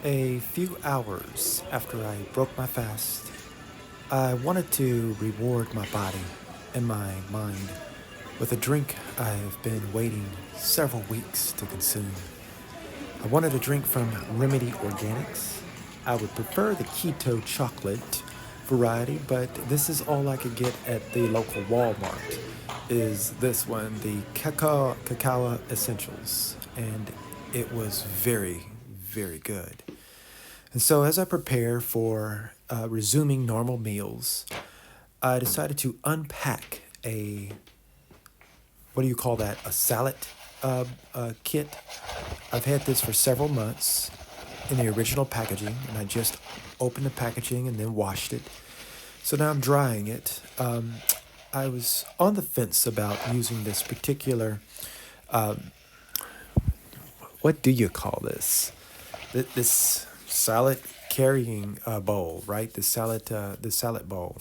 A few hours after I broke my fast, I wanted to reward my body and my mind with a drink I've been waiting several weeks to consume. I wanted a drink from Remedy Organics. I would prefer the keto chocolate variety, but this is all I could get at the local Walmart. Is this one, the Cacao Essentials, and it was very, very good. And so, as I prepare for resuming normal meals, I decided to unpack a, what do you call that? A salad kit. I've had this for several months in the original packaging, and I just opened the packaging and then washed it. So now I'm drying it. I was on the fence about using this particular, what do you call this? This salad carrying bowl, right? The salad bowl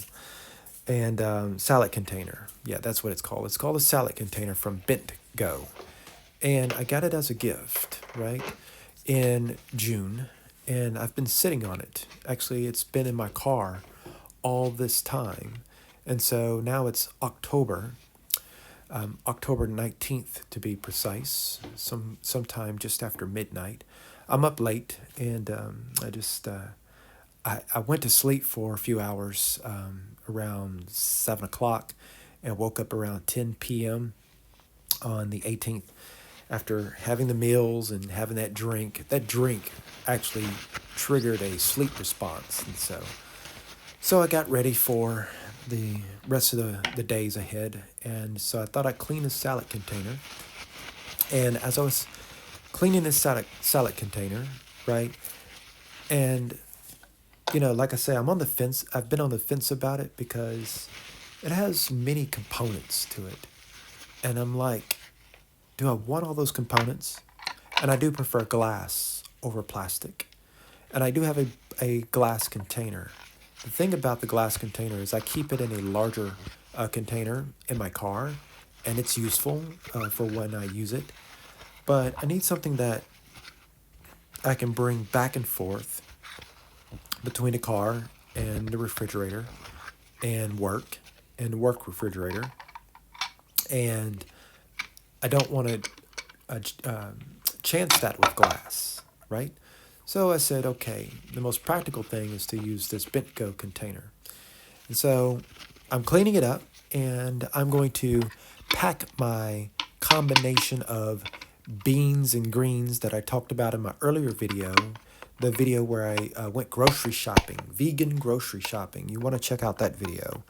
and salad container. Yeah, that's what it's called. It's called a salad container from Bent Go, and I got it as a gift, right, in June, and I've been sitting on it. Actually, it's been in my car all this time, and so now it's October, October 19th to be precise, sometime just after midnight. I'm up late and I went to sleep for a few hours around 7 o'clock and woke up around 10 p.m. on the 18th after having the meals and having that drink. That drink actually triggered a sleep response. And so I got ready for the rest of the days ahead. And so I thought I'd clean the salad container. And as I was cleaning this salad container, right, and like I say, I'm on the fence. I've been on the fence about it because it has many components to it. And I'm like, do I want all those components? And I do prefer glass over plastic. And I do have a glass container. The thing about the glass container is I keep it in a larger container in my car, and it's useful for when I use it. But I need something that I can bring back and forth between the car and the refrigerator and the work refrigerator. And I don't want to chance that with glass, right? So I said, okay, the most practical thing is to use this Bentgo container. And so I'm cleaning it up and I'm going to pack my combination of beans and greens that I talked about in my earlier video, the video where I went grocery shopping, vegan grocery shopping. You want to check out that video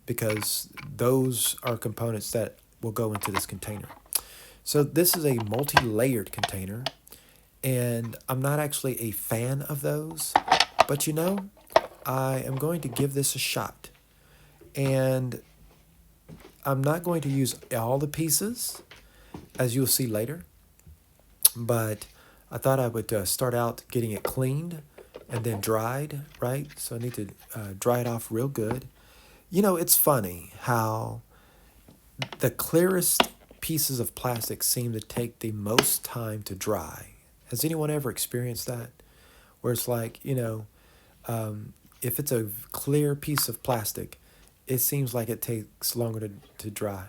because those are components that will go into this container. So this is a multi-layered container, and I'm not actually a fan of those, but I am going to give this a shot. And I'm not going to use all the pieces, as you'll see later, but I thought I would start out getting it cleaned and then dried, right? So I need to dry it off real good. It's funny how the clearest pieces of plastic seem to take the most time to dry. Has anyone ever experienced that? Where it's like, if it's a clear piece of plastic, it seems like it takes longer to dry.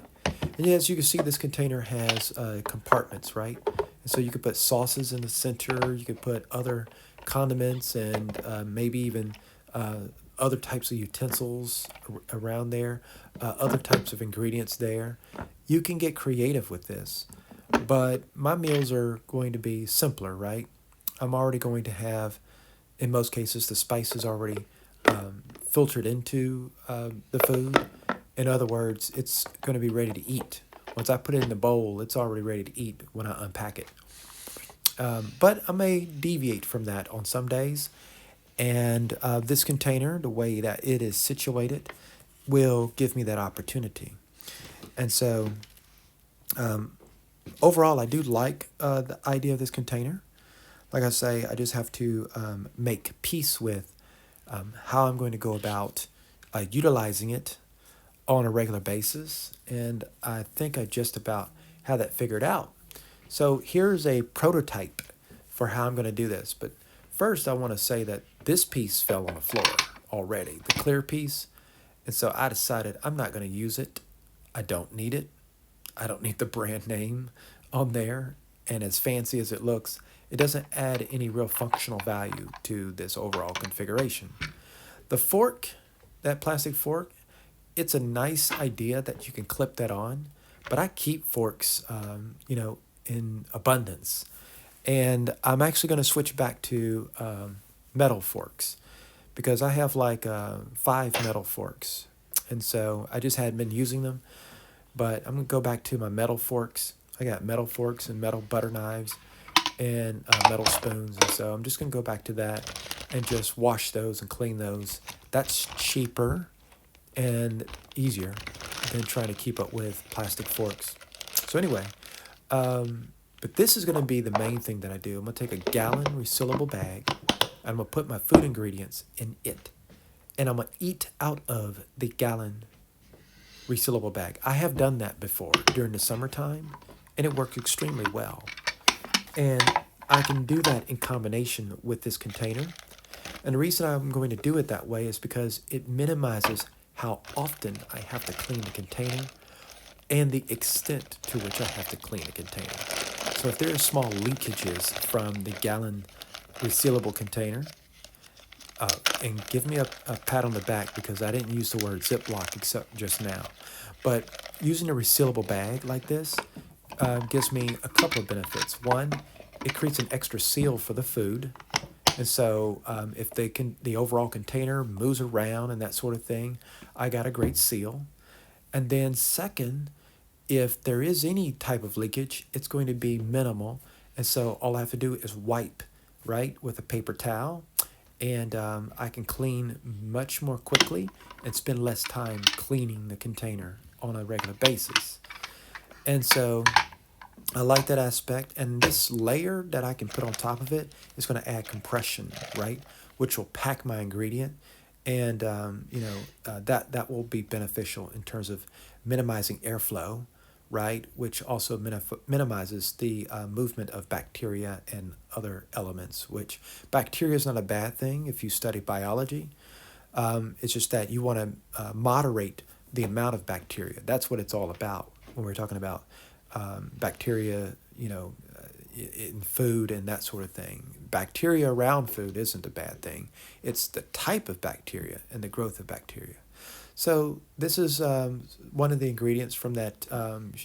And as you can see, this container has compartments, right? And so you could put sauces in the center, you could put other condiments and maybe even other types of utensils around there, other types of ingredients there. You can get creative with this, but my meals are going to be simpler, right? I'm already going to have, in most cases, the spices already filtered into the food. In other words, it's going to be ready to eat. Once I put it in the bowl, it's already ready to eat when I unpack it. But I may deviate from that on some days. And this container, the way that it is situated, will give me that opportunity. And so overall, I do like the idea of this container. Like I say, I just have to make peace with how I'm going to go about utilizing it on a regular basis. And I think I just about have that figured out. So here's a prototype for how I'm going to do this. But first, I want to say that this piece fell on the floor already, the clear piece. And so I decided I'm not going to use it. I don't need it. I don't need the brand name on there. And as fancy as it looks, it doesn't add any real functional value to this overall configuration. The fork, that plastic fork, it's a nice idea that you can clip that on, but I keep forks, in abundance. And I'm actually going to switch back to metal forks because I have like 5 metal forks. And so I just hadn't been using them, but I'm going to go back to my metal forks. I got metal forks and metal butter knives and metal spoons. And so I'm just going to go back to that and just wash those and clean those. That's cheaper and easier than trying to keep up with plastic forks. So anyway, but this is going to be the main thing that I do. I'm going to take a gallon resealable bag. And I'm going to put my food ingredients in it. And I'm going to eat out of the gallon resealable bag. I have done that before during the summertime, and it worked extremely well. And I can do that in combination with this container. And the reason I'm going to do it that way is because it minimizes how often I have to clean the container and the extent to which I have to clean the container. So if there are small leakages from the gallon resealable container, and give me a pat on the back because I didn't use the word Ziploc except just now. But using a resealable bag like this gives me a couple of benefits. One, it creates an extra seal for the food. And so if the overall container moves around and that sort of thing, I got a great seal. And then second, if there is any type of leakage, it's going to be minimal. And so all I have to do is wipe, right, with a paper towel. And I can clean much more quickly and spend less time cleaning the container on a regular basis. And so I like that aspect. And this layer that I can put on top of it is going to add compression, right, which will pack my ingredient. And, that will be beneficial in terms of minimizing airflow, right, which also minimizes the movement of bacteria and other elements, which bacteria is not a bad thing if you study biology. It's just that you want to moderate the amount of bacteria. That's what it's all about when we're talking about bacteria, in food and that sort of thing. Bacteria around food isn't a bad thing. It's the type of bacteria and the growth of bacteria. So this is one of the ingredients from that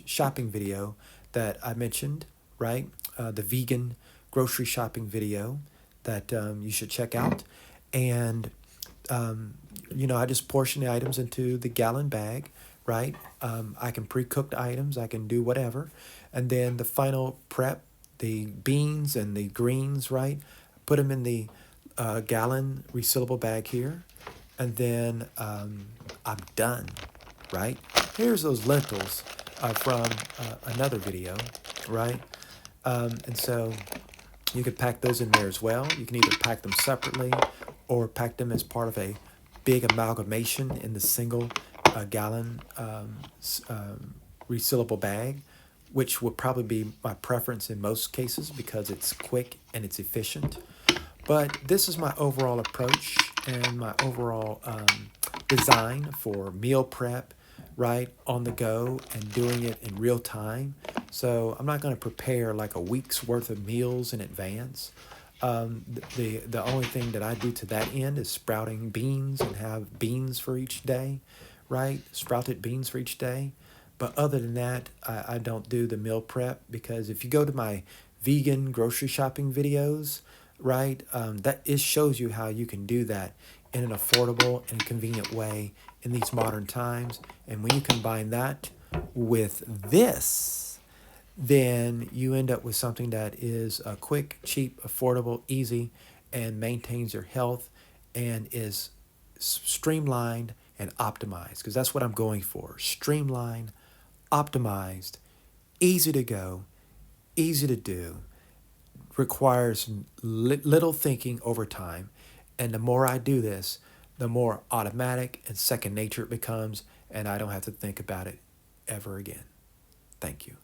shopping video that I mentioned, right? The vegan grocery shopping video that you should check out. And, I just portion the items into the gallon bag, right? I can pre-cook the items. I can do whatever. And then the final prep, the beans and the greens, right? Put them in the gallon resealable bag here. And then I'm done, right? Here's those lentils from another video, right? And so you could pack those in there as well. You can either pack them separately or pack them as part of a big amalgamation in the single gallon resealable bag, which would probably be my preference in most cases because it's quick and it's efficient. But this is my overall approach and my overall design for meal prep, right, on the go and doing it in real time. So I'm not going to prepare like a week's worth of meals in advance. The only thing that I do to that end is sprouting beans and have beans for each day, right? Sprouted beans for each day. But other than that, I don't do the meal prep because if you go to my vegan grocery shopping videos, right, it shows you how you can do that in an affordable and convenient way in these modern times. And when you combine that with this, then you end up with something that is quick, cheap, affordable, easy, and maintains your health and is streamlined and optimized, because that's what I'm going for. Streamlined, optimized, easy to go, easy to do, requires little thinking over time. And the more I do this, the more automatic and second nature it becomes, and I don't have to think about it ever again. Thank you.